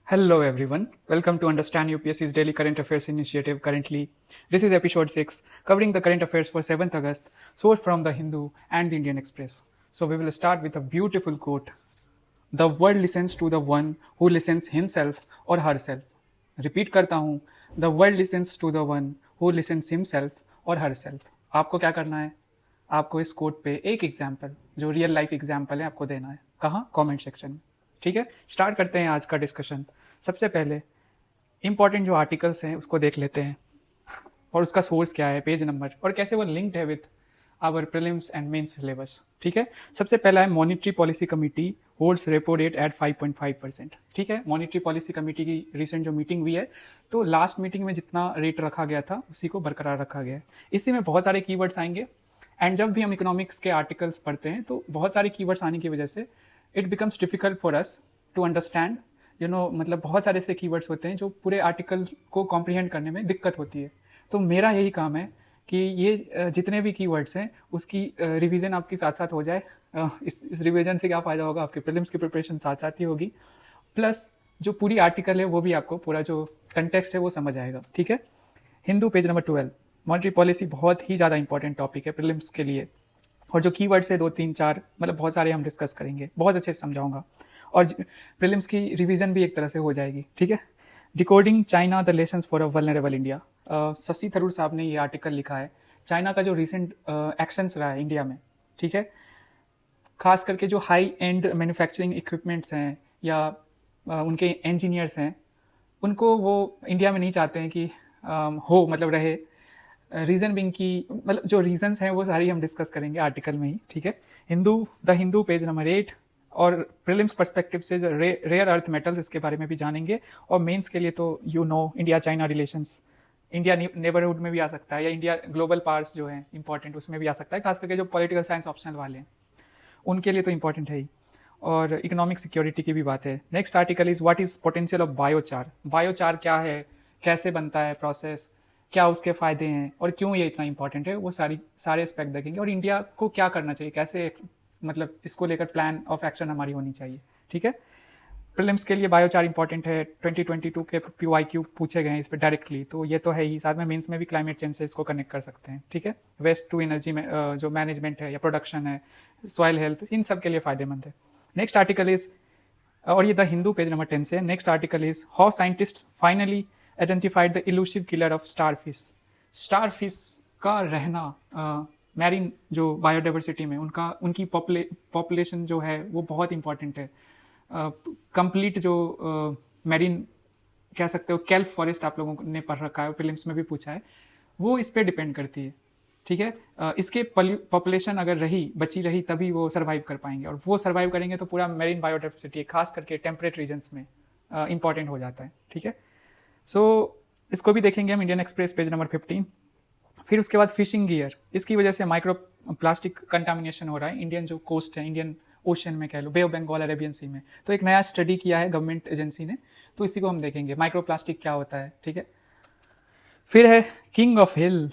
Hello everyone. Welcome to Understand UPSC's Daily Current Affairs Initiative. Currently, this is episode 6 covering the current affairs for 7th August, sourced from the Hindu and the Indian Express. So we will start with a beautiful quote. The world listens to the one who listens himself or herself. Repeat करता हूँ. The world listens to the one who listens himself or herself. आपको क्या करना है? आपको इस coat पे एक एग्जाम्पल जो रियल लाइफ एग्जाम्पल है आपको देना है. कहाँ? कमेंट सेक्शन में. ठीक है, स्टार्ट करते हैं आज का डिस्कशन. सबसे पहले इंपॉर्टेंट जो आर्टिकल्स हैं उसको देख लेते हैं और उसका सोर्स क्या है, पेज नंबर और कैसे वो लिंक्ड है with our prelims and mains syllabus. ठीक है, सबसे पहला है monetary policy committee holds repo rate at 5.5%. ठीक है, मॉनिटरी पॉलिसी कमेटी की रिसेंट जो मीटिंग हुई है तो लास्ट मीटिंग में जितना रेट रखा गया था उसी को बरकरार रखा गया है. इसी में बहुत सारे कीवर्ड्स आएंगे एंड जब भी हम इकोनॉमिक्स के आर्टिकल्स पढ़ते हैं तो बहुत सारे कीवर्ड्स आने की वजह से it becomes difficult for us to understand. मतलब बहुत सारे ऐसे कीवर्ड्स होते हैं जो पूरे आर्टिकल को कॉम्प्रीहेंड करने में दिक्कत होती है. तो मेरा यही काम है कि ये जितने भी कीवर्ड्स हैं उसकी रिवीजन आपकी साथ साथ हो जाए. इस रिवीजन से क्या फ़ायदा होगा, आपके प्रीलिम्स की प्रिपरेशन साथ साथ ही होगी, प्लस जो पूरी आर्टिकल है वो भी आपको पूरा जो कंटेक्स्ट है वो समझ आएगा. ठीक है, Hindu page number 12. Monetary policy बहुत ही ज़्यादा इंपॉर्टेंट टॉपिक है प्रीलिम्स के लिए और जो कीवर्ड्स है 2 3 4 मतलब बहुत सारे हम डिस्कस करेंगे, बहुत अच्छे से समझाऊंगा और प्रीलिम्स की रिवीजन भी एक तरह से हो जाएगी. ठीक है, decoding China the lessons for a vulnerable India. Shashi Tharoor साहब ने ये आर्टिकल लिखा है. चाइना का जो रिसेंट एक्शंस रहा है इंडिया में, ठीक है, खास करके जो हाई एंड मैन्युफैक्चरिंग इक्विपमेंट्स हैं या उनके इंजीनियर्स हैं उनको वो इंडिया में नहीं चाहते हैं कि हो मतलब रहे. रीज़न बिंग की मतलब जो रीजंस हैं वो सारी हम डिस्कस करेंगे आर्टिकल में ही. ठीक है, द हिंदू पेज नंबर 8 और प्रीलिम्स पर्सपेक्टिव से रेयर अर्थ मेटल्स इसके बारे में भी जानेंगे और मेंस के लिए तो India China relations, India neighbourhood में भी आ सकता है या इंडिया ग्लोबल पावर्स जो है इंपॉर्टेंट उसमें भी आ सकता है, खास करके जो पॉलिटिकल साइंस ऑप्शनल वाले हैं उनके लिए तो इंपॉर्टेंट है ही. और इकोनॉमिक सिक्योरिटी की भी बात है. Next article is what is potential of biochar. Biochar क्या है, कैसे बनता है प्रोसेस, क्या उसके फ़ायदे हैं और क्यों ये इतना इंपॉर्टेंट है, वो सारे एस्पेक्ट देखेंगे और इंडिया को क्या करना चाहिए, कैसे मतलब इसको लेकर प्लान ऑफ एक्शन हमारी होनी चाहिए. ठीक है, प्रीलिम्स के लिए बायोचार इंपॉर्टेंट है. 2022 के PYQ पूछे गए हैं इस पर डायरेक्टली, तो ये तो है ही. साथ में मेंस में भी क्लाइमेट चेंज से इसको कनेक्ट कर सकते हैं. ठीक है, वेस्ट टू एनर्जी में जो मैनेजमेंट है या प्रोडक्शन है, सॉइल हेल्थ, इन सब के लिए फ़ायदेमंद है. नेक्स्ट आर्टिकल इज, और ये द हिंदू पेज नंबर 10 से. Next article is how scientist finally identified the elusive killer of starfish. Starfish का रहना मैरीन जो बायोडाइवर्सिटी में उनकी पॉपुलेशन जो है वो बहुत इंपॉर्टेंट है. कंप्लीट जो मैरीन कह सकते हो केल्प फॉरेस्ट आप लोगों ने पढ़ रखा है, प्रीलिम्स में भी पूछा है, वो इस पर डिपेंड करती है. ठीक है, इसके पॉपुलेशन अगर बची रही तभी वो सर्वाइव कर पाएंगे और वो सर्वाइव करेंगे तो पूरा मैरीन बायोडाइवर्सिटी खास करके टेम्परेट रीजन्स में इंपॉर्टेंट हो जाता है. ठीक है, सो इसको भी देखेंगे हम. Indian express page number 15. फिर उसके बाद फिशिंग गियर, इसकी वजह से माइक्रो प्लास्टिक कंटामिनेशन हो रहा है इंडियन जो कोस्ट है, इंडियन ओशन में कह लो, बे ऑफ बंगाल, अरेबियन सी में. तो एक नया स्टडी किया है गवर्नमेंट एजेंसी ने, तो इसी को हम देखेंगे माइक्रो प्लास्टिक क्या होता है. ठीक है, फिर है किंग ऑफ हिल,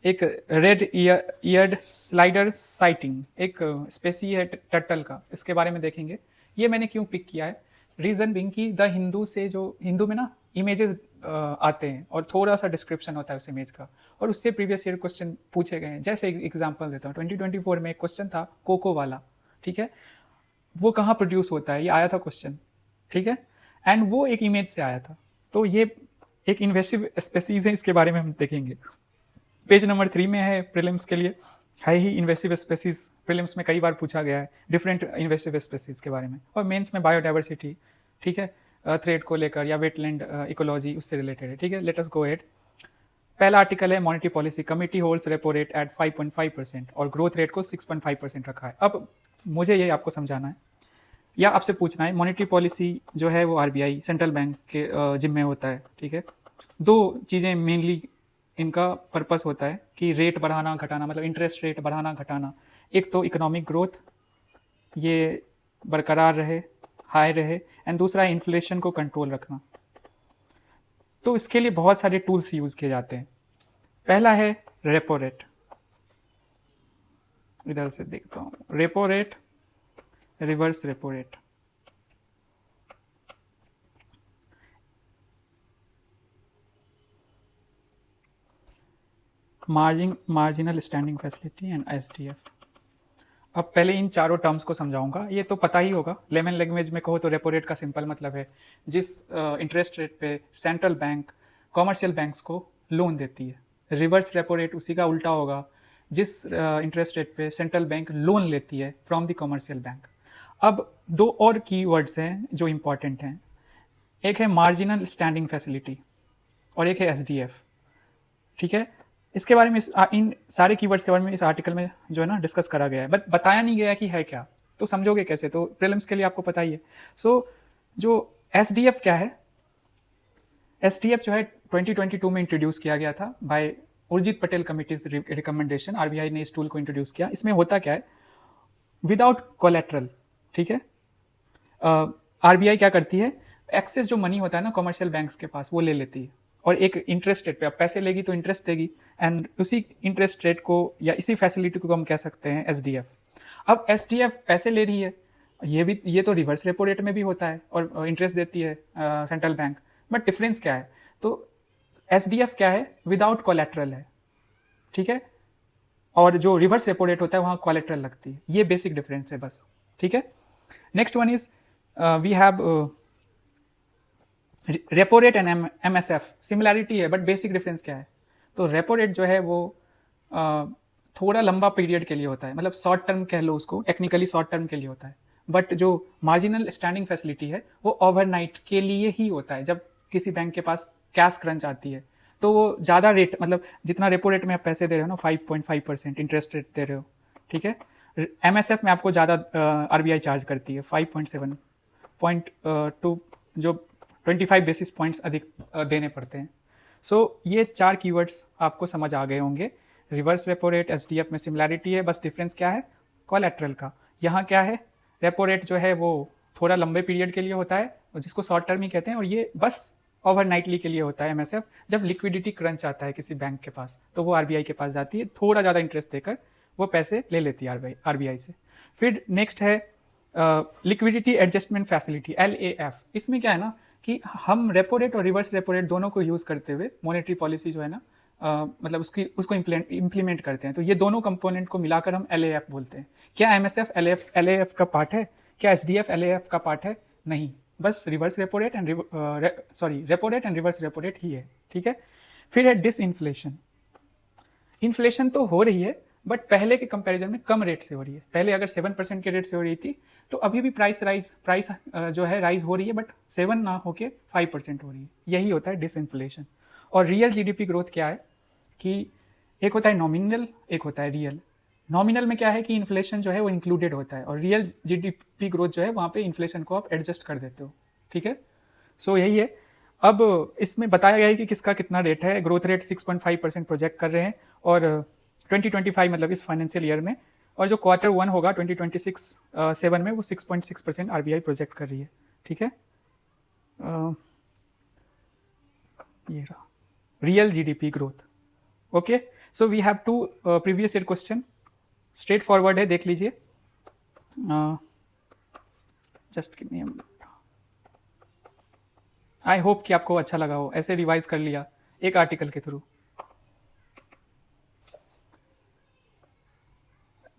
एक रेड ईयर्ड स्लाइडर साइटिंग, एक स्पेसी है टर्टल का, इसके बारे में देखेंगे. ये मैंने क्यों पिक किया है, रीजन बिंग की द हिंदू से जो हिंदू में ना इमेजेस आते हैं और थोड़ा सा डिस्क्रिप्शन होता है उस इमेज का और उससे प्रीवियस ईयर क्वेश्चन पूछे गए हैं. जैसे एग्जांपल देता हूँ, 2024 में एक क्वेश्चन था कोको वाला. ठीक है, वो कहाँ प्रोड्यूस होता है ये आया था क्वेश्चन. ठीक है, एंड वो एक इमेज से आया था. तो ये एक इन्वेसिव स्पेसीज है, इसके बारे में हम देखेंगे. पेज नंबर 3 में है प्रीलिम्स के लिए, है ही इन्वेसिव स्पेसीज. प्रीलिम्स में कई बार पूछा गया है डिफरेंट इन्वेसिव स्पेसीज के बारे में और मेंस में बायोडाइवर्सिटी. ठीक है, थ्रेड को लेकर या वेटलैंड इकोलॉजी उससे रिलेटेड है. ठीक है, लेट अस गो एट. पहला आर्टिकल है monetary policy committee holds repo rate at 5.5% और ग्रोथ रेट को 6.5% रखा है. अब मुझे ये आपको समझाना है या आपसे पूछना है, मॉनिटरी पॉलिसी जो है वो RBI सेंट्रल बैंक के जिम्मे होता है. ठीक है, दो चीज़ें मेनली इनका पर्पस होता है कि रेट बढ़ाना घटाना, मतलब इंटरेस्ट रेट बढ़ाना घटाना. एक तो इकोनॉमिक ग्रोथ ये बरकरार रहे, हाई रहे, एंड दूसरा इन्फ्लेशन को कंट्रोल रखना. तो इसके लिए बहुत सारे टूल्स यूज किए जाते हैं. पहला है रेपो रेट. इधर से देखता हूँ, repo rate, reverse repo rate. Marginal standing facility and SDF. अब पहले इन चारों टर्म्स को समझाऊंगा, ये तो पता ही होगा। लेमन लैंग्वेज में कहो तो रेपो रेट का सिंपल मतलब है जिस इंटरेस्ट रेट पे सेंट्रल बैंक कॉमर्शियल बैंक्स को लोन देती है। रिवर्स रेपो रेट उसी का उल्टा होगा, जिस इंटरेस्ट रेट पे सेंट्रल बैंक लोन लेती है फ्रॉम द कॉमर्शियल बैंक। अब दो और की वर्ड्स हैं जो इंपॉर्टेंट हैं, एक है मार्जिनल स्टैंडिंग फैसिलिटी और एक है एसडीएफ। ठीक है, इसके बारे में इन सारे कीवर्ड्स के बारे में इस आर्टिकल में जो है ना डिस्कस करा गया है, बट बताया नहीं गया कि है क्या, तो समझोगे कैसे? तो प्रीलिम्स के लिए आपको पता ही है। सो जो एसडीएफ क्या है, एसडीएफ जो है 2022 में इंट्रोड्यूस किया गया था by Urjit Patel committee's recommendation. RBI ने इस टूल को इंट्रोड्यूस किया। इसमें होता क्या है, विदाउट कोलेट्रल, ठीक है, आरबीआई क्या करती है, एक्सेस जो मनी होता है ना कॉमर्शियल बैंक्स के पास वो ले लेती है और एक इंटरेस्ट रेट पे, अब पैसे लेगी तो इंटरेस्ट देगी, एंड उसी इंटरेस्ट रेट को या इसी फैसिलिटी को हम कह सकते हैं एसडीएफ। अब एसडीएफ पैसे ले रही है, ये तो रिवर्स रेपो रेट में भी होता है और इंटरेस्ट देती है सेंट्रल बैंक, बट डिफरेंस क्या है? तो एसडीएफ क्या है, विदाउट कोलेट्रल है, ठीक है, और जो रिवर्स रेपो रेट होता है वहां कोलेट्रल लगती है। ये बेसिक डिफरेंस है बस, ठीक है। Next one is we have repo rate and MSF. Similarity है बट बेसिक डिफरेंस क्या है? तो रेपो रेट जो है वो थोड़ा लंबा पीरियड के लिए होता है, मतलब शॉर्ट टर्म कह लो उसको, टेक्निकली शॉर्ट टर्म के लिए होता है, बट जो मार्जिनल स्टैंडिंग फैसिलिटी है वो ओवरनाइट के लिए ही होता है। जब किसी बैंक के पास कैश क्रंच आती है तो वो ज़्यादा रेट, मतलब जितना रेपो रेट में आप पैसे दे रहे हो ना 5.5% इंटरेस्ट रेट दे रहे हो, ठीक है, एमएसएफ में आपको ज़्यादा आरबीआई चार्ज करती है 5.7.2, जो 25 बेसिस पॉइंट्स अधिक देने पड़ते हैं। सो ये चार कीवर्ड्स आपको समझ आ गए होंगे। रिवर्स रेपो रेट, एसडीएफ में सिमिलैरिटी है, बस डिफरेंस क्या है, कोलैटरल का। यहाँ क्या है, रेपो रेट जो है वो थोड़ा लंबे पीरियड के लिए होता है और जिसको शॉर्ट टर्म ही कहते हैं, और ये बस ओवरनाइटली के लिए होता है एमएसएफ। जब लिक्विडिटी क्रंच आता है किसी बैंक के पास तो वो आरबीआई के पास जाती है, थोड़ा ज़्यादा इंटरेस्ट देकर वो पैसे ले लेती है आरबीआई से। फिर नेक्स्ट है लिक्विडिटी एडजस्टमेंट फैसिलिटी, LAF। इसमें क्या है ना कि हम रेपो रेट और रिवर्स रेपो रेट दोनों को यूज़ करते हुए मॉनेटरी पॉलिसी जो है ना मतलब उसको इम्प्लीमेंट करते हैं। तो ये दोनों कंपोनेंट को मिलाकर हम LAF बोलते हैं। क्या एमएसएफ LAF का पार्ट है? क्या एसडीएफ LAF का पार्ट है? नहीं, बस reverse repo rate and repo rate and reverse repo rate ही है, ठीक है। फिर है डिसइन्फ्लेशन। इन्फ्लेशन तो हो रही है बट पहले के कंपैरिजन में कम रेट से हो रही है। पहले अगर 7% के रेट से हो रही थी तो अभी भी प्राइस जो है राइज हो रही है, बट 7 ना होके 5% हो रही है। यही होता है डिसइन्फ्लेशन। और रियल जीडीपी ग्रोथ क्या है कि एक होता है नॉमिनल, एक होता है रियल। नॉमिनल में क्या है कि इन्फ्लेशन जो है वो इंक्लूडेड होता है, और रियल जीडीपी ग्रोथ जो है वहाँ पे इन्फ्लेशन को आप एडजस्ट कर देते हो, ठीक है। सो यही है। अब इसमें बताया गया है कि किसका कितना रेट है। ग्रोथ रेट 6.5% प्रोजेक्ट कर रहे हैं और 2025 मतलब इस फाइनेंशियल ईयर में, और जो Q1 होगा 2026-7 में वो 6.6% आरबीआई प्रोजेक्ट कर रही है, ठीक है। ये रहा real GDP growth. Okay, so we have two previous year question, straightforward है, देख लीजिए। Just give me a minute. I hope कि आपको अच्छा लगा हो, ऐसे रिवाइज कर लिया एक आर्टिकल के थ्रू।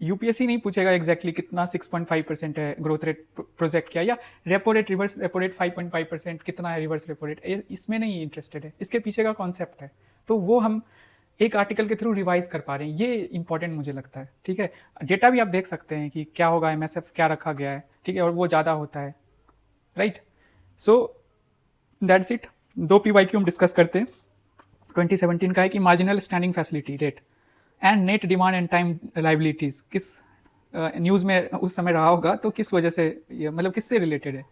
यूपीएससी नहीं पूछेगा एग्जैक्टली कितना 6.5% है ग्रोथ रेट प्रोजेक्ट किया, या repo rate reverse repo rate 5.5% कितना है रिवर्स रेपो रेट, इसमें नहीं इंटरेस्टेड है, इसके पीछे का कॉन्सेप्ट है। तो वो हम एक आर्टिकल के थ्रू रिवाइज कर पा रहे हैं, ये इंपॉर्टेंट मुझे लगता है, ठीक है। डेटा भी आप देख सकते हैं कि क्या होगा, एमएसएफ क्या रखा गया है, ठीक है, और वो ज़्यादा होता है, right. So that's it. 2 PYQ हम डिस्कस करते हैं। 2017 का है कि marginal standing facility rate and net demand and time liabilities किस न्यूज़ में उस समय रहा होगा, तो किस वजह से ये मतलब किससे रिलेटेड है,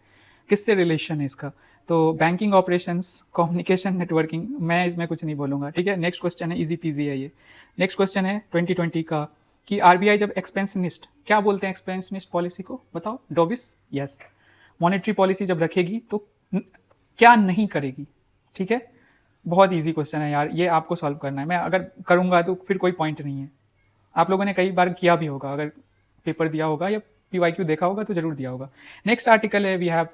किससे रिलेशन है इसका। तो बैंकिंग ऑपरेशंस, कम्युनिकेशन, नेटवर्किंग, मैं इसमें कुछ नहीं बोलूँगा, ठीक है। नेक्स्ट क्वेश्चन है, इजी पीजी है ये। नेक्स्ट क्वेश्चन है 2020 का कि आरबीआई जब एक्सपेंशनिस्ट, क्या बोलते हैं एक्सपेंशनिस्ट पॉलिसी को, बताओ, डोविस, यस। मॉनेटरी पॉलिसी जब रखेगी तो क्या नहीं करेगी, ठीक है। बहुत इजी क्वेश्चन है यार, ये आपको सॉल्व करना है। मैं अगर करूंगा तो फिर कोई पॉइंट नहीं है। आप लोगों ने कई बार किया भी होगा, अगर पेपर दिया होगा या PYQ देखा होगा तो जरूर दिया होगा। नेक्स्ट आर्टिकल है, we have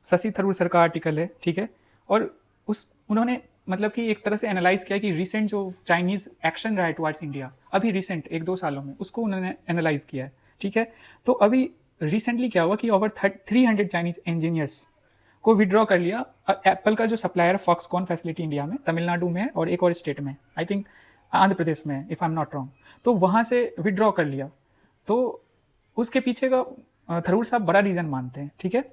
Shashi Tharoor sir का आर्टिकल है, ठीक है। और उन्होंने मतलब कि एक तरह से एनालाइज किया कि रिसेंट जो चाइनीज़ एक्शन रहा है टुवर्ड्स इंडिया, अभी रिसेंट 1-2 सालों में, उसको उन्होंने एनालाइज किया है, ठीक है। तो अभी रिसेंटली क्या हुआ कि ओवर 300 चाइनीज़ इंजीनियर्स को विड्रॉ कर लिया। एप्पल का जो सप्लायर है फॉक्सकॉन फैसिलिटी इंडिया में, तमिलनाडु में है और एक और स्टेट में, आई थिंक आंध्र प्रदेश में, if I am not wrong, तो वहाँ से विड्रॉ कर लिया। तो उसके पीछे का थरूर साहब बड़ा रीज़न मानते हैं, ठीक है।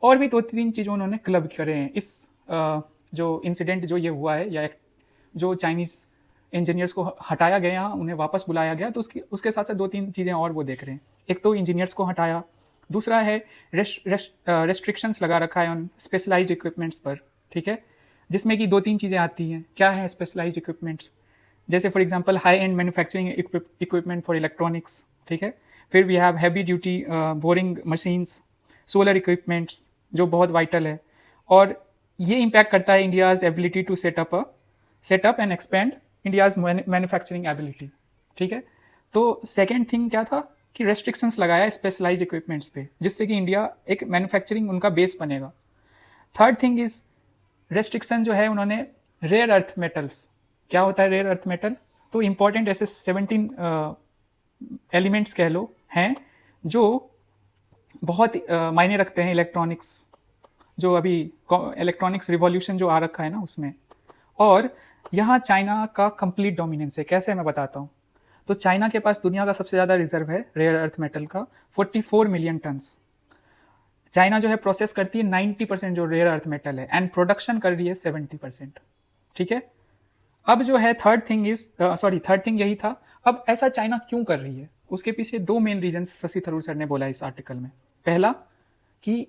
और भी 2-3 चीज़ों उन्होंने क्लब करे हैं इस जो इंसिडेंट जो ये हुआ है, या जो चाइनीज़ इंजीनियर्स को हटाया गया, उन्हें वापस बुलाया गया, तो उसके साथ साथ 2-3 चीज़ें और वो देख रहे हैं। एक तो इंजीनियर्स को हटाया, दूसरा है रेस्ट्रिक्शंस लगा रखा है ऑन स्पेशलाइज्ड इक्विपमेंट्स पर, ठीक है, जिसमें कि 2-3 चीज़ें आती हैं। क्या है स्पेशलाइज्ड इक्विपमेंट्स? जैसे for example high end manufacturing equipment for electronics, ठीक है। फिर we have heavy duty boring machines, solar equipments जो बहुत वाइटल है, और ये इम्पैक्ट करता है India's ability to set up and expand India's manufacturing ability, ठीक है। तो सेकेंड थिंग क्या था कि रेस्ट्रिक्शंस लगाया स्पेशलाइज्ड इक्विपमेंट्स पे, जिससे कि इंडिया एक मैन्युफैक्चरिंग उनका बेस बनेगा। थर्ड थिंग इज रेस्ट्रिक्शन जो है उन्होंने रेयर अर्थ मेटल्स, क्या होता है रेयर अर्थ मेटल? तो इंपॉर्टेंट ऐसे 17 एलिमेंट्स कह लो हैं जो बहुत मायने रखते हैं इलेक्ट्रॉनिक्स, जो अभी इलेक्ट्रॉनिक्स रिवॉल्यूशन जो आ रखा है ना उसमें। और यहाँ चाइना का कंप्लीट डोमिनेंस है। कैसे, मैं बताता हूँ। तो चाइना के पास दुनिया का सबसे ज़्यादा रिजर्व है रेयर अर्थ मेटल का, 44 मिलियन टन्स। चाइना जो है प्रोसेस करती है 90% जो रेयर अर्थ मेटल है, एंड प्रोडक्शन कर रही है 70%, ठीक है। अब जो है थर्ड थिंग यही था। अब ऐसा चाइना क्यों कर रही है? उसके पीछे 2 main reason Shashi Tharoor sir ने बोला इस आर्टिकल में। पहला कि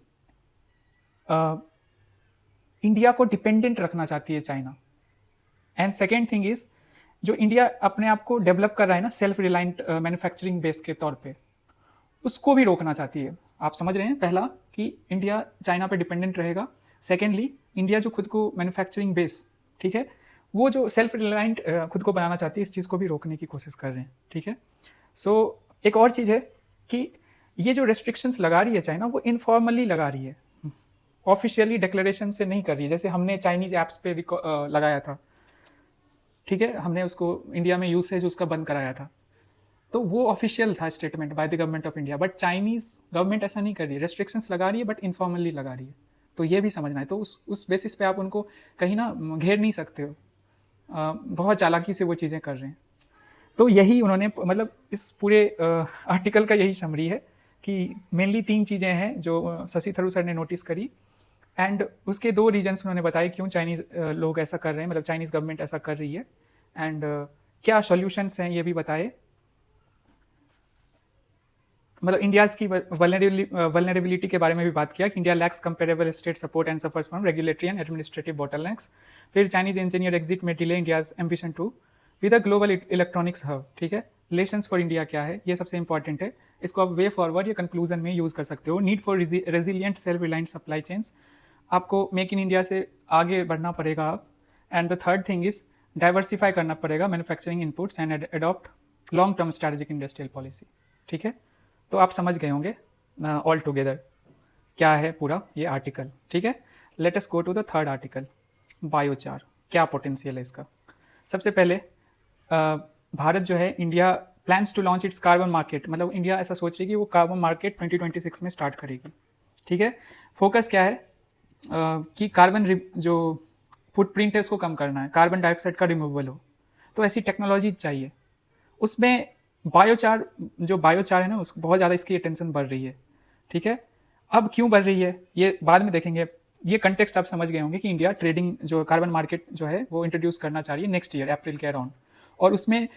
इंडिया को डिपेंडेंट रखना चाहती है China, and second thing is जो इंडिया अपने आप को डेवलप कर रहा है ना सेल्फ रिलायंट मैन्युफैक्चरिंग बेस के तौर पे, उसको भी रोकना चाहती है। आप समझ रहे हैं, पहला कि इंडिया चाइना पे डिपेंडेंट रहेगा, सेकेंडली इंडिया जो खुद को मैन्युफैक्चरिंग बेस, ठीक है, वो जो सेल्फ रिलायंट खुद को बनाना चाहती है, इस चीज़ को भी रोकने की कोशिश कर रहे हैं, ठीक है। सो एक और चीज़ है कि ये जो रेस्ट्रिक्शंस लगा रही है चाइना, वो इनफॉर्मली लगा रही है, ऑफिशियली डिक्लेरेशन से नहीं कर रही है। जैसे हमने चाइनीज ऐप्स पे लगाया था, ठीक है, हमने उसको इंडिया में यूसेज उसका बंद कराया था, तो वो ऑफिशियल था statement by the government of India. But Chinese government ऐसा नहीं कर रही है, रेस्ट्रिक्शंस लगा रही है बट इनफॉर्मली लगा रही है। तो ये भी समझना है। तो उस बेसिस पे आप उनको कहीं ना घेर नहीं सकते हो, बहुत चालाकी से वो चीज़ें कर रहे हैं। तो यही उन्होंने, मतलब इस पूरे आर्टिकल का यही समरी है कि मेनली 3 चीज़ें हैं जो शशि थरूर सर ने नोटिस करी, एंड उसके 2 रीजन्स उन्होंने बताए क्यों चाइनीज़ लोग ऐसा कर रहे हैं, मतलब चाइनीज़ गवर्नमेंट ऐसा कर रही है, एंड क्या सॉल्यूशंस हैं ये भी बताए। मतलब इंडियाज़ की वल्नरेबिलिटी के बारे में भी बात किया कि India lacks comparable state support and suffers from regulatory and administrative bottlenecks. फिर चाइनीज इंजीनियर एग्जिट में delay India's ambition to with a global electronics hub, ठीक है। रिलेशंस फॉर इंडिया क्या है, ये सबसे इंपॉर्टेंट है। इसको आप वे फॉरवर्ड या कंक्लूजन में यूज कर सकते हो। Need for resilient self reliant supply chains, आपको मेक इन इंडिया से आगे बढ़ना पड़ेगा आप। And the third thing is diversify करना पड़ेगा manufacturing inputs and adopt long term strategic industrial policy, ठीक है। तो आप समझ गए होंगे ऑल टुगेदर क्या है पूरा ये आर्टिकल, ठीक है। Let us go to the third article, biochar, क्या पोटेंशियल है इसका। सबसे पहले भारत जो है, India plans to launch its carbon market, मतलब इंडिया ऐसा सोच रही है कि वो कार्बन मार्केट 2026 में स्टार्ट करेगी, ठीक है। फोकस क्या है कि कार्बन जो फुटप्रिंट है उसको कम करना है, कार्बन डाइऑक्साइड का रिमूवल हो, तो ऐसी टेक्नोलॉजी चाहिए। उसमें बायोचार है ना, उसको बहुत ज़्यादा इसकी अटेंशन बढ़ रही है, ठीक है। अब क्यों बढ़ रही है ये बाद में देखेंगे। ये कंटेक्स्ट आप समझ गए होंगे कि इंडिया ट्रेडिंग जो कार्बन मार्केट जो है वो इंट्रोड्यूस करना चाह रही है नेक्स्ट ईयर अप्रैल के अराउंड, और उसमें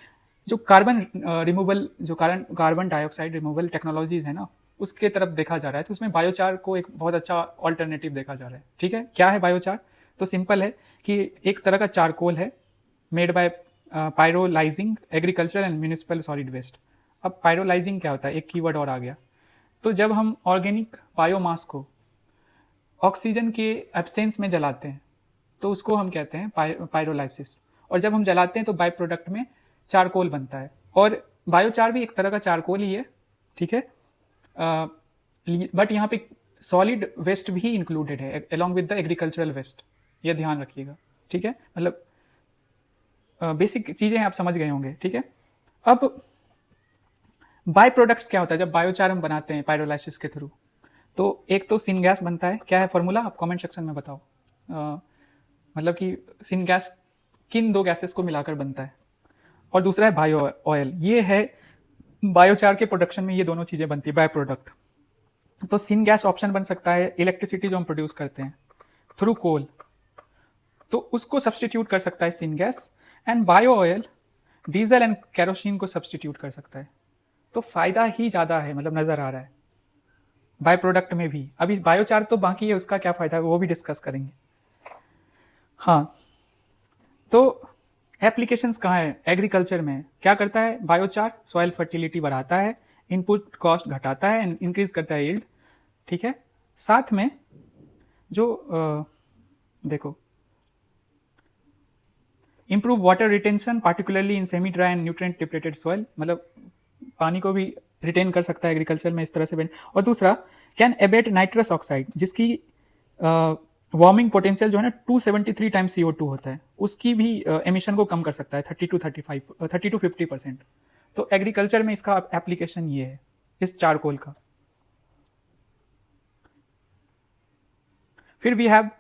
जो कार्बन रिमूवल, जो कार्बन डाइऑक्साइड रिमूवल टेक्नोलॉजीज है ना, उसके तरफ देखा जा रहा है। तो उसमें बायोचार को एक बहुत अच्छा ऑल्टरनेटिव देखा जा रहा है, ठीक है। क्या है बायोचार? तो सिंपल है कि एक तरह का चारकोल है made by pyrolyzing agricultural and municipal solid waste. अब पायरोलाइजिंग क्या होता है, एक कीवर्ड और आ गया। तो जब हम ऑर्गेनिक बायोमास को ऑक्सीजन के एब्सेंस में जलाते हैं तो उसको हम कहते हैं पायरोलाइसिस, और जब हम जलाते हैं तो बाय प्रोडक्ट में चारकोल बनता है। और बायोचार भी एक तरह का चारकोल ही है, ठीक है। बट यहाँ पे सॉलिड वेस्ट भी इंक्लूडेड है along with the agricultural waste, ये ध्यान रखिएगा। ठीक है, मतलब बेसिक चीज़ें आप समझ गए होंगे। ठीक है, अब बाय प्रोडक्ट्स क्या होता है जब बायोचार हम बनाते हैं पायरोलाइसिस के थ्रू? तो एक तो सिन गैस बनता है, क्या है फॉर्मूला आप कमेंट सेक्शन में बताओ। मतलब कि सिन गैस किन दो गैसेस को मिलाकर बनता है, और दूसरा है बायो ऑयल। ये है बायोचार के प्रोडक्शन में ये दोनों चीजें बनती है बाय प्रोडक्ट। तो सिन गैस ऑप्शन बन सकता है इलेक्ट्रिसिटी जो हम प्रोड्यूस करते हैं थ्रू कोल, तो उसको सब्सटीट्यूट कर सकता है syn gas. And bio oil diesel and kerosene को सब्सटीट्यूट कर सकता है। तो फायदा ही ज्यादा है, मतलब नजर आ रहा है बाय प्रोडक्ट में भी। अभी बायोचार तो बाकी है, उसका क्या फायदा है वो भी डिस्कस करेंगे। हाँ, तो एप्लीकेशंस कहाँ है? एग्रीकल्चर में क्या करता है बायोचार? सॉइल फर्टिलिटी बढ़ाता है, इनपुट कॉस्ट घटाता है एंड इंक्रीज करता है यील्ड। ठीक है, साथ में जो देखो improve water retention particularly in semi dry and nutrient depleted soil, मतलब पानी को भी रिटेन कर सकता है एग्रीकल्चर में इस तरह से। और दूसरा कैन एबेट नाइट्रस ऑक्साइड, जिसकी वार्मिंग पोटेंशियल जो है ना 273 टाइम्स CO2 होता है, उसकी भी एमिशन को कम कर सकता है 30 to 50%। तो एग्रीकल्चर में इसका एप्लीकेशन ये है इस चारकोल का। फिर we have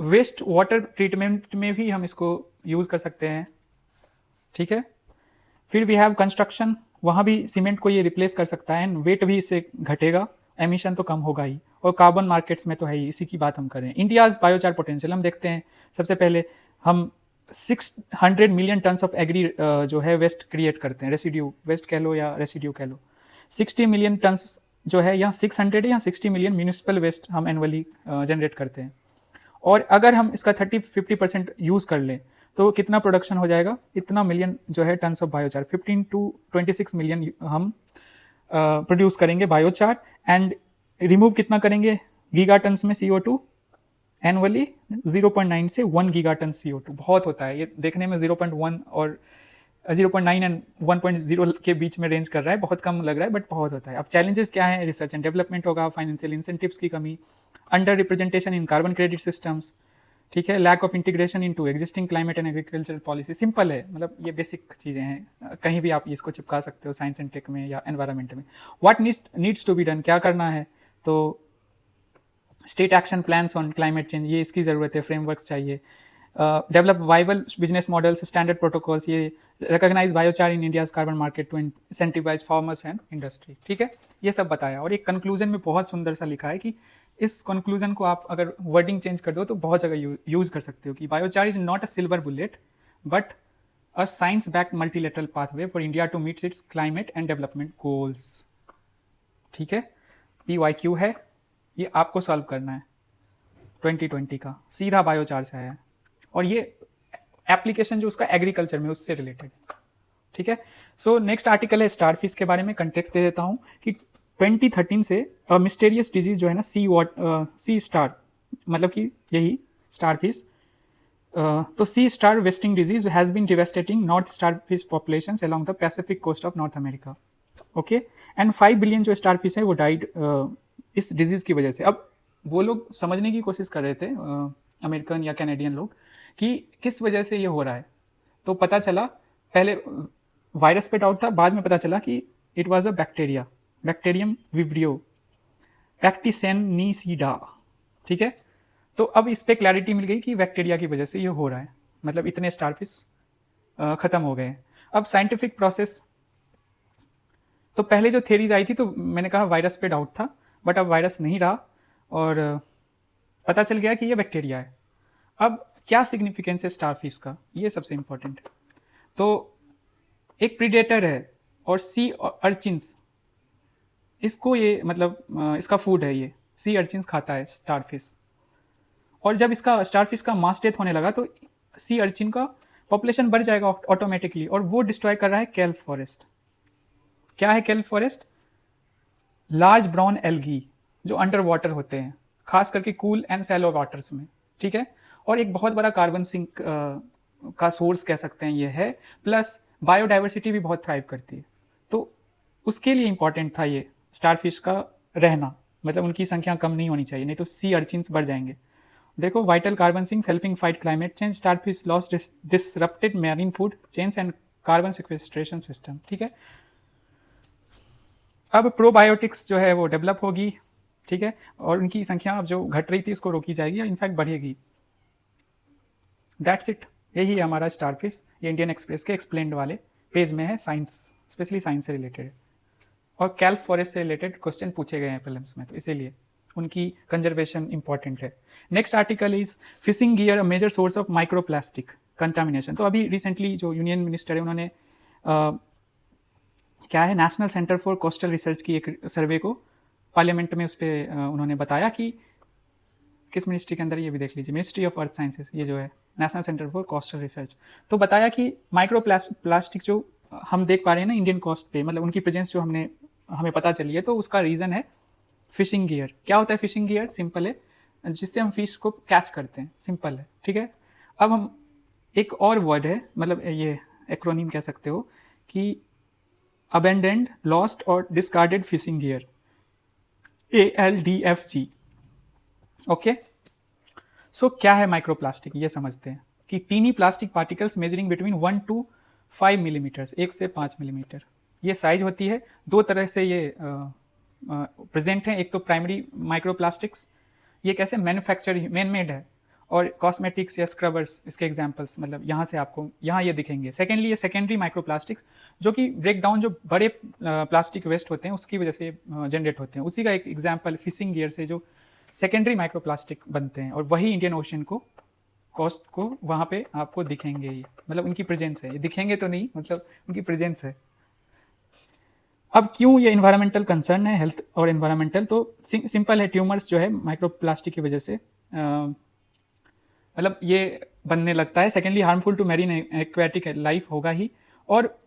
waste water treatment में भी हम इसको यूज कर सकते हैं। ठीक है, फिर वी हैव कंस्ट्रक्शन, वहां भी सीमेंट को ये रिप्लेस कर सकता है एंड वेट भी इससे घटेगा, एमिशन तो कम होगा ही। और कार्बन मार्केट्स में तो है ही, इसी की बात हम करें। इंडियाज बायोचार पोटेंशियल हम देखते हैं। सबसे पहले हम 600 मिलियन टन्स ऑफ एग्री जो है वेस्ट क्रिएट करते हैं, रेसिड्यू वेस्ट कह लो या रेसिड्यू कह लो। 60 मिलियन टन्स जो है, या 600 या 60 मिलियन म्यूनिसिपल वेस्ट हम एनुअली जनरेट करते हैं। और अगर हम इसका 30-50% यूज कर लें तो कितना प्रोडक्शन हो जाएगा? इतना मिलियन जो है tons of biochar, 15 to 26 million हम प्रोड्यूस करेंगे बायोचार। एंड रिमूव कितना करेंगे गीगा टन्स में CO2 एनुअली? 0.9 से 1 गीगा टन CO2। बहुत होता है ये, देखने में 0.1 और 0.9 एंड 1.0 के बीच में रेंज कर रहा है, बहुत कम लग रहा है बट बहुत होता है। अब चैलेंजेस क्या है? रिसर्च एंड डेवलपमेंट होगा, फाइनेंशियल इंसेंटिव्स की कमी, under representation in carbon credit systems, ठीक है, lack of integration into existing climate and agriculture policy. Simple है, मतलब ये बेसिक चीजें हैं, कहीं भी आप इसको चिपका सकते हो साइंस एंड टेक में या एनवायरमेंट में। What needs to be done, क्या करना है? तो state action plans on climate change, ये इसकी जरूरत है, फ्रेमवर्क्स चाहिए। Develop viable business models, standard protocols, ये recognize biochar in India's carbon market to incentivize farmers and industry. ठीक है, ये सब बताया। और एक कंक्लूजन में बहुत सुंदर सा लिखा है कि इस कंक्लूजन को आप अगर वर्डिंग चेंज कर दो तो बहुत जगह यूज कर सकते हो कि biochar is not a silver bullet but a science backed multilateral pathway for India to meet its climate and development goals. ठीक है, PYQ है, ये आपको सॉल्व करना है 2020 का, सीधा बायोचार से आया है। और ये एप्लीकेशन जो उसका एग्रीकल्चर में उससे रिलेटेड। ठीक है, सो नेक्स्ट आर्टिकल है स्टारफिश के बारे में। कंटेक्स्ट दे देता हूं कि 2013 से मिस्टेरियस डिजीज जो है ना सी स्टार, मतलब कि यही स्टारफिश, तो sea star wasting disease has been devastating north starfish populations along the Pacific coast of North America. Okay, and 5 billion जो स्टारफिश है वो डाइड इस डिजीज की वजह से। अब वो लोग समझने की कोशिश कर रहे थे, अमेरिकन या कैनेडियन लोग, कि किस वजह से ये हो रहा है। तो पता चला, पहले वायरस पे डाउट था, बाद में पता चला कि it was a bacteria, bacterium vibrio pectenicida. ठीक है, तो अब इस पे क्लैरिटी मिल गई कि बैक्टीरिया की वजह से ये हो रहा है, मतलब इतने स्टारफिश खत्म हो गए। अब साइंटिफिक प्रोसेस, तो पहले जो थ्योरीज आई थी तो मैंने कहा वायरस पे डाउट था, बट अब वायरस नहीं रहा और पता चल गया कि ये बैक्टीरिया है। अब क्या सिग्निफिकेंस है स्टारफिश का, ये सबसे इंपॉर्टेंट है। तो एक प्रीडेटर है और सी अर्चिन्स, इसको ये मतलब इसका फूड है, ये सी अर्चिन्स खाता है स्टारफिश। और जब इसका स्टारफिश का मास डेथ होने लगा तो सी अर्चिन का पॉपुलेशन बढ़ जाएगा ऑटोमेटिकली, और वो डिस्ट्रॉय कर रहा है केल्प फॉरेस्ट। क्या है kelp forest? Large brown algae जो अंडर वाटर होते हैं, खास करके कूल एंड सैलो वाटर्स में। ठीक है, और एक बहुत बड़ा कार्बन सिंक का सोर्स कह सकते हैं ये है, प्लस बायोडाइवर्सिटी भी बहुत थ्राइव करती है। तो उसके लिए इंपॉर्टेंट था ये स्टारफिश का रहना, मतलब उनकी संख्या कम नहीं होनी चाहिए, नहीं तो सी अर्चिन्स बढ़ जाएंगे। देखो, vital carbon sinks helping fight climate change, starfish loss disrupted marine food chains and carbon sequestration system. ठीक है, अब प्रोबायोटिक्स जो है वो डेवलप होगी। ठीक है, और उनकी संख्या अब जो घट रही थी उसको रोकी जाएगी या इनफैक्ट बढ़ेगी। दैट्स इट, यही है हमारा स्टारफिश। ये इंडियन एक्सप्रेस के एक्सप्लेन्ड वाले पेज में है, साइंस, स्पेशली साइंस से रिलेटेड, और कैल्प फॉरेस्ट से रिलेटेड क्वेश्चन पूछे गए हैं प्रीलिम्स में, तो इसीलिए उनकी कंजर्वेशन इंपॉर्टेंट है। Next article is fishing gear a major source of microplastic contamination. तो अभी रिसेंटली जो यूनियन मिनिस्टर है उन्होंने क्या है, national centre for coastal research की एक सर्वे को पार्लियामेंट में उस पर उन्होंने बताया कि किस मिनिस्ट्री के अंदर, ये भी देख लीजिए, मिनिस्ट्री ऑफ अर्थ साइंसेस, ये जो है national centre for coastal research. तो बताया कि माइक्रो प्लास्टिक जो हम देख पा रहे हैं ना इंडियन कोस्ट पे, मतलब उनकी प्रेजेंस जो हमें पता चली है, तो उसका रीज़न है फिशिंग गियर। क्या होता है फिशिंग गियर? सिंपल है, जिससे हम फिश को कैच करते हैं, सिंपल है। ठीक है, अब हम एक और वर्ड है, मतलब ये एक्रोनीम कह सकते हो कि अबेंडेंड, लॉस्ट और discarded fishing gear, ALDFG। Okay, so क्या है माइक्रोप्लास्टिक, ये समझते हैं कि tiny plastic particles measuring between 1 to 5 millimeter, 1 से 5 मिलीमीटर ये साइज होती है। दो तरह से ये प्रेजेंट है, एक तो प्राइमरी माइक्रोप्लास्टिक्स, ये कैसे मैन्युफैक्चर मैन मेड है, और कॉस्मेटिक्स या स्क्रबर्स इसके एग्जांपल्स, मतलब यहाँ से आपको यहाँ ये दिखेंगे। सेकेंडली ये सेकेंडरी माइक्रोप्लास्टिक्स, जो कि ब्रेक डाउन जो बड़े प्लास्टिक वेस्ट होते हैं उसकी वजह से जनरेट होते हैं। उसी का एक एग्जाम्पल फिशिंग गियर से जो सेकेंडरी माइक्रोप्लास्टिक बनते हैं, और वही इंडियन ओशन को कोस्ट को वहाँ पे आपको दिखेंगे, ये मतलब उनकी प्रेजेंस है, ये दिखेंगे तो नहीं, मतलब उनकी प्रेजेंस है। अब क्यों ये इन्वायरमेंटल कंसर्न है, हेल्थ और इन्वायरमेंटल? तो सिंपल है, ट्यूमर्स जो है माइक्रोप्लास्टिक की वजह से मतलब ये बनने लगता है। Secondly harmful to marine aquatic life होगा ही, और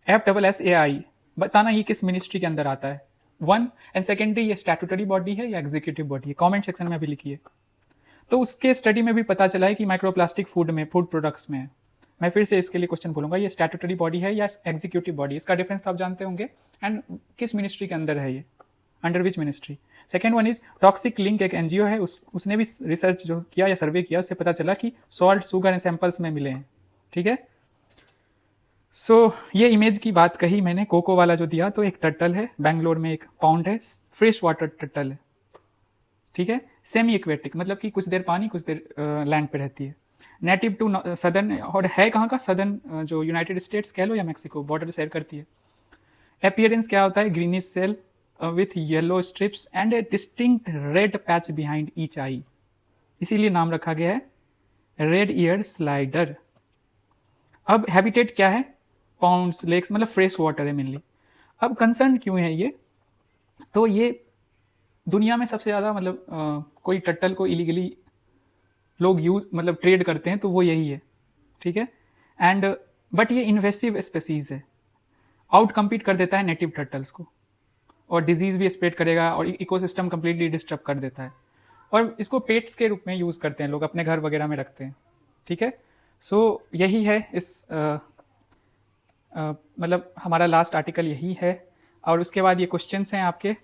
FSSAI बताना ही किस मिनिस्ट्री के अंदर आता है, 1, एंड सेकेंडरी ये स्टैट्यूटरी बॉडी है या एग्जीक्यूटिव बॉडी है, कमेंट सेक्शन में अभी लिखिए। तो उसके स्टडी में भी पता चला है कि माइक्रोप्लास्टिक फूड में, फूड प्रोडक्ट्स में है। मैं फिर से इसके लिए क्वेश्चन बोलूंगा, ये स्टैट्यूटरी बॉडी है या एग्जीक्यूटिव बॉडी, इसका डिफरेंस तो आप जानते होंगे, एंड किस मिनिस्ट्री के अंदर है ये, under which ministry. Second one is toxic link, एक NGO है, उसने भी रिसर्च जो किया या सर्वे किया, उससे पता चला कि सॉल्ट, शुगर एंड सैंपल्स में मिले हैं। ठीक है, सो ये इमेज की बात कही मैंने, कोको वाला जो दिया, तो एक टर्टल है, बैंगलोर में एक पाउंड है, फ्रेश वाटर टर्टल है। ठीक है, सेमी एक्वेटिक, मतलब कि कुछ देर पानी कुछ देर लैंड पे रहती है। नेटिव टू सदर्न, और है कहाँ का, सदर्न जो यूनाइटेड स्टेट्स कह लो या मैक्सिको, बॉर्डर शेयर करती है। अपीयरेंस क्या होता है, greenish shell with yellow stripes and a distinct red patch behind each eye, इसीलिए नाम रखा गया है रेड ईयर स्लाइडर। अब हैबिटेट क्या है, पॉन्ड्स, लेक्स, मतलब फ्रेश वाटर है मेनली। अब कंसर्न क्यों है ये, तो ये दुनिया में सबसे ज़्यादा मतलब कोई टर्टल को इलीगली लोग यूज मतलब ट्रेड करते हैं तो वो यही है। ठीक है, एंड बट ये इन्वेसिव स्पेसीज है, आउट कम्पीट कर देता है नेटिव टर्टल्स को, और डिजीज भी स्प्रेड करेगा, और इकोसिस्टम कंप्लीटली डिस्टर्ब कर देता है, और इसको पेट्स के रूप में यूज़ करते हैं लोग, अपने घर वगैरह में रखते हैं। ठीक है, सो यही है इस मतलब हमारा लास्ट आर्टिकल यही है, और उसके बाद ये क्वेश्चंस हैं आपके।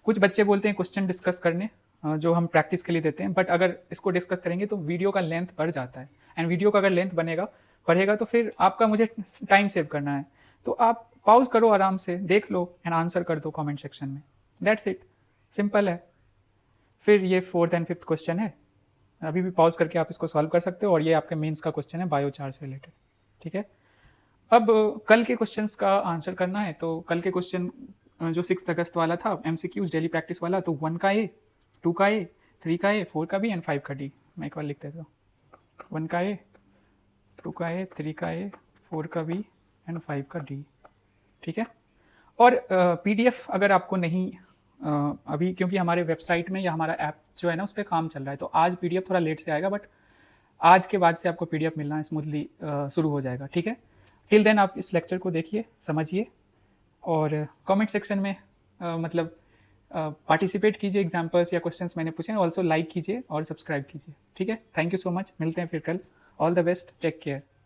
कुछ बच्चे बोलते हैं क्वेश्चन डिस्कस करने, जो हम प्रैक्टिस के लिए देते हैं, बट अगर इसको डिस्कस करेंगे तो वीडियो का लेंथ बढ़ जाता है, एंड वीडियो का अगर लेंथ बढ़ेगा तो फिर आपका मुझे टाइम सेव करना है, तो आप पॉज करो, आराम से देख लो एंड आंसर कर दो कमेंट सेक्शन में, दैट्स इट, सिंपल है। फिर ये 4th and 5th क्वेश्चन है, अभी भी पॉज करके आप इसको सॉल्व कर सकते हो, और ये आपके मेंस का क्वेश्चन है बायोचार से रिलेटेड। ठीक है, अब कल के क्वेश्चंस का आंसर करना है, तो कल के क्वेश्चन जो 6 अगस्त वाला था MCQs डेली प्रैक्टिस वाला, तो 1 का A, 2 का A, 3 का A, 4 का B एंड 5 का D। मैं एक बार लिख देता हूँ, 1 का A, 2 का A, 3 का A, 4 का B एंड 5 का D। ठीक है, और PDF अगर आपको नहीं अभी, क्योंकि हमारे वेबसाइट में या हमारा ऐप जो है ना उस पर काम चल रहा है, तो आज PDF थोड़ा लेट से आएगा, बट आज के बाद से आपको PDF मिलना स्मूथली शुरू हो जाएगा। ठीक है, टिल देन आप इस लेक्चर को देखिए, समझिए, और कमेंट सेक्शन में मतलब पार्टिसिपेट कीजिए, एग्जाम्पल्स या क्वेश्चंस मैंने पूछे हैं, ऑल्सो लाइक कीजिए और सब्सक्राइब कीजिए। ठीक है, थैंक यू सो मच, मिलते हैं फिर कल, all the best, take care.